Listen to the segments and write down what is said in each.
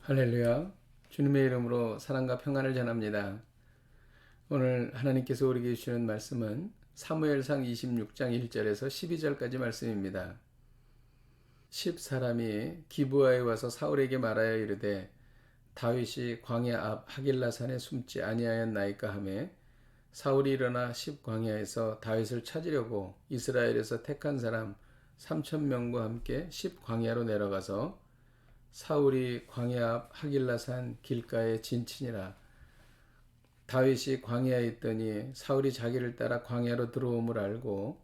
할렐루야. 주님의 이름으로 사랑과 평안을 전합니다. 오늘 하나님께서 우리에게 주시는 말씀은 사무엘상 26장 1절에서 12절까지 말씀입니다. 10사람이 기브아에 와서 사울에게 말하여 이르되 다윗이 광야 앞 하길라산에 숨지 아니하였나이까 하매 사울이 일어나 10광야에서 다윗을 찾으려고 이스라엘에서 택한 사람 3,000명과 함께 10광야로 내려가서 사울이 광야 앞 하길라산 길가에 진친이라. 다윗이 광야에 있더니 사울이 자기를 따라 광야로 들어옴을 알고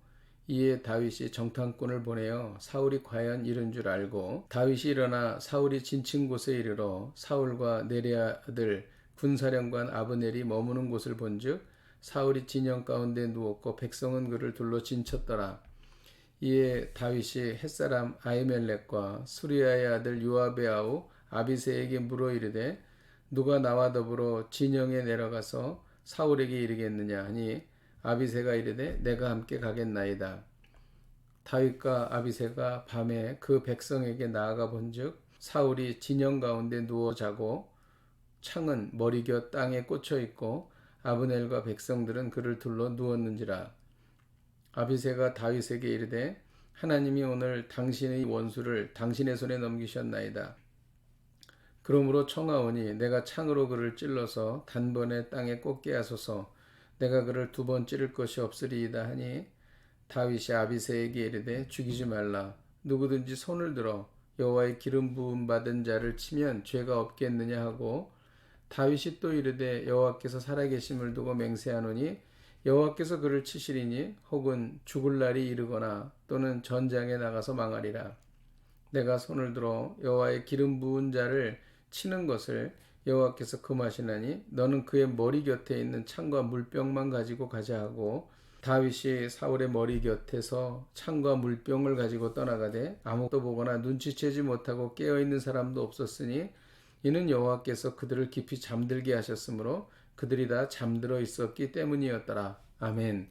이에 다윗이 정탐꾼을 보내어 사울이 과연 이른 줄 알고 다윗이 일어나 사울이 진친 곳에 이르러 사울과 네리아 아들 군사령관 아브넬이 머무는 곳을 본즉 사울이 진영 가운데 누웠고 백성은 그를 둘러 진쳤더라. 이에 다윗이 햇사람 아히멜렉과 수리아의 아들 요압의 아우 아비새에게 물어 이르되 누가 나와 더불어 진영에 내려가서 사울에게 이르겠느냐 하니 아비새가 이르되 내가 함께 가겠나이다. 다윗과 아비새가 밤에 그 백성에게 나아가 본즉 사울이 진영 가운데 누워 자고 창은 머리곁 땅에 꽂혀 있고 아브넬과 백성들은 그를 둘러 누웠는지라. 아비새가 다윗에게 이르되 하나님이 오늘 당신의 원수를 당신의 손에 넘기셨나이다. 그러므로 청하오니 내가 창으로 그를 찔러서 단번에 땅에 꽂게 하소서. 내가 그를 2번 찌를 것이 없으리이다 하니 다윗이 아비새에게 이르되 죽이지 말라. 누구든지 손을 들어 여호와의 기름 부음 받은 자를 치면 죄가 없겠느냐 하고 다윗이 또 이르되 여호와께서 살아계심을 두고 맹세하노니 여호와께서 그를 치시리니 혹은 죽을 날이 이르거나 또는 전장에 나가서 망하리라. 내가 손을 들어 여호와의 기름 부은 자를 치는 것을 여호와께서 금하시나니 너는 그의 머리 곁에 있는 창과 물병만 가지고 가자 하고 다윗이 사울의 머리 곁에서 창과 물병을 가지고 떠나가되 아무도 보거나 눈치채지 못하고 깨어있는 사람도 없었으니 이는 여호와께서 그들을 깊이 잠들게 하셨으므로 그들이 다 잠들어 있었기 때문이었더라. 아멘.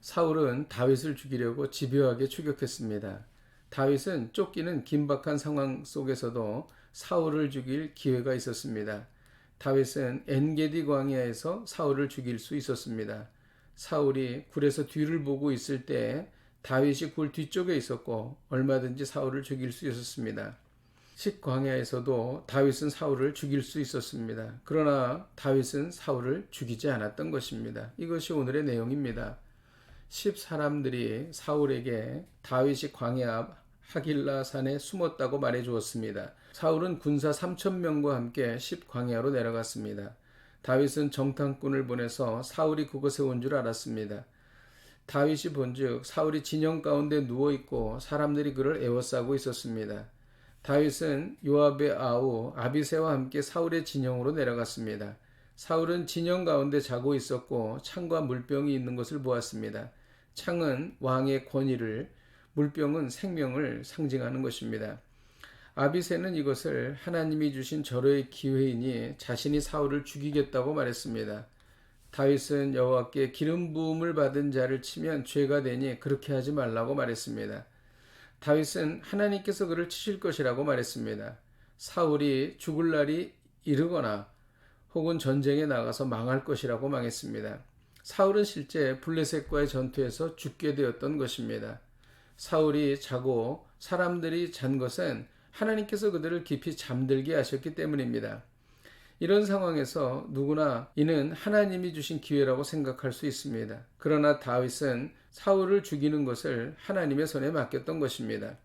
사울은 다윗을 죽이려고 집요하게 추격했습니다. 다윗은 쫓기는 긴박한 상황 속에서도 사울을 죽일 기회가 있었습니다. 다윗은 엔게디 광야에서 사울을 죽일 수 있었습니다. 사울이 굴에서 뒤를 보고 있을 때 다윗이 굴 뒤쪽에 있었고 얼마든지 사울을 죽일 수 있었습니다. 식광야에서도 다윗은 사울을 죽일 수 있었습니다. 그러나 다윗은 사울을 죽이지 않았던 것입니다. 이것이 오늘의 내용입니다. 10사람들이 사울에게 다윗이 광야 앞 하길라산에 숨었다고 말해 주었습니다. 사울은 군사 3,000명과 함께 10광야로 내려갔습니다. 다윗은 정탐꾼을 보내서 사울이 그곳에 온 줄 알았습니다. 다윗이 본즉 사울이 진영 가운데 누워있고 사람들이 그를 에워싸고 있었습니다. 다윗은 요압의 아우 아비새와 함께 사울의 진영으로 내려갔습니다. 사울은 진영 가운데 자고 있었고 창과 물병이 있는 것을 보았습니다. 창은 왕의 권위를, 물병은 생명을 상징하는 것입니다. 아비새는 이것을 하나님이 주신 절호의 기회이니 자신이 사울을 죽이겠다고 말했습니다. 다윗은 여호와께 기름 부음을 받은 자를 치면 죄가 되니 그렇게 하지 말라고 말했습니다. 다윗은 하나님께서 그를 치실 것이라고 말했습니다. 사울이 죽을 날이 이르거나 혹은 전쟁에 나가서 망할 것이라고 망했습니다. 사울은 실제 블레셋과의 전투에서 죽게 되었던 것입니다. 사울이 자고 사람들이 잔 것은 하나님께서 그들을 깊이 잠들게 하셨기 때문입니다. 이런 상황에서 누구나 이는 하나님이 주신 기회라고 생각할 수 있습니다. 그러나 다윗은 사울을 죽이는 것을 하나님의 손에 맡겼던 것입니다.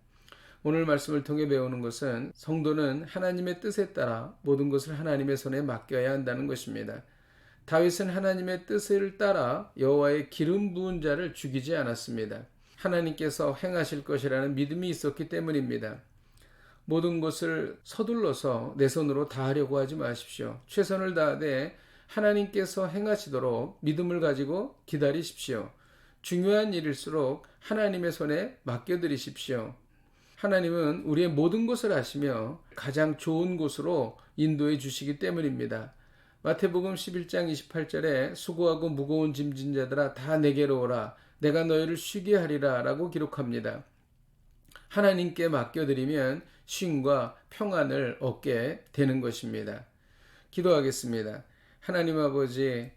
오늘 말씀을 통해 배우는 것은 성도는 하나님의 뜻에 따라 모든 것을 하나님의 손에 맡겨야 한다는 것입니다. 다윗은 하나님의 뜻을 따라 여호와의 기름 부은 자를 죽이지 않았습니다. 하나님께서 행하실 것이라는 믿음이 있었기 때문입니다. 모든 것을 서둘러서 내 손으로 다 하려고 하지 마십시오. 최선을 다하되 하나님께서 행하시도록 믿음을 가지고 기다리십시오. 중요한 일일수록 하나님의 손에 맡겨드리십시오. 하나님은 우리의 모든 것을 아시며 가장 좋은 곳으로 인도해 주시기 때문입니다. 마태복음 11장 28절에 수고하고 무거운 짐진 자들아 다 내게로 오라 내가 너희를 쉬게 하리라 라고 기록합니다. 하나님께 맡겨드리면 쉼과 평안을 얻게 되는 것입니다. 기도하겠습니다. 하나님 아버지,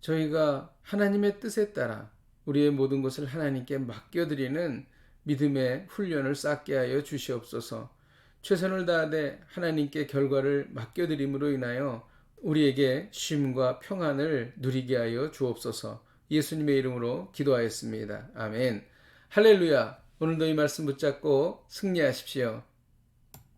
저희가 하나님의 뜻에 따라 우리의 모든 것을 하나님께 맡겨드리는 믿음의 훈련을 쌓게 하여 주시옵소서. 최선을 다하되 하나님께 결과를 맡겨드림으로 인하여 우리에게 쉼과 평안을 누리게 하여 주옵소서. 예수님의 이름으로 기도하였습니다. 아멘. 할렐루야. 오늘도 이 말씀 붙잡고 승리하십시오.